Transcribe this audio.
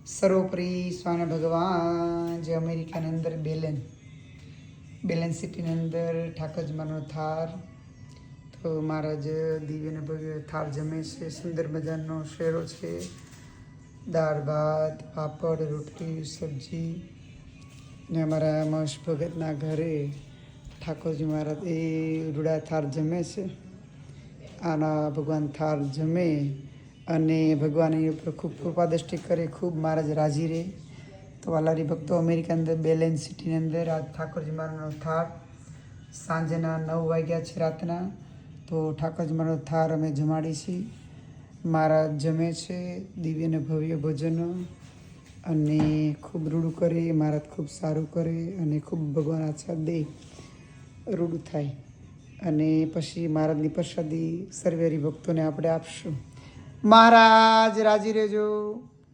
સર્વોપરી સ્વામી ભગવાન જે અમેરિકાની અંદર બેલેન સિટીની અંદર ઠાકોરજીમાંનો થાર તો મહારાજ દિવ્યને ભવ્ય થાર જમે છે. સુંદર મજાનો શેરો છે, દાળ ભાત પાપડ રોટલી સબ્જી ને અમારા મશ ભગતના ઘરે ઠાકોરજી મહારાજ એ રૂડા થાર જમે છે. આના ભગવાન થાર જમે અને ભગવાન એની ઉપર ખૂબ કૃપાદૃષ્ટિ કરે, ખૂબ મહારાજ રાજી રહે. તો વાલારી ભક્તો અમેરિકા અંદર બેલેન સિટીની અંદર આ ઠાકોરજી મહારાજનો થાર સાંજના 9 વાગ્યા છે રાતના. તો ઠાકોરજી મહારાજનો થાર અમે જમાડી છીએ. મહારાજ જમે છે દિવ્ય ને ભવ્ય ભોજન અને ખૂબ રૂડું કરે, મહારાજ ખૂબ સારું કરે અને ખૂબ ભગવાન આશીર્વાદ દે, રૂડું થાય અને પછી મહારાજની પ્રસાદી સર્વે હરિભક્તોને આપણે આપશું. મહારાજ રાજી રહેજો.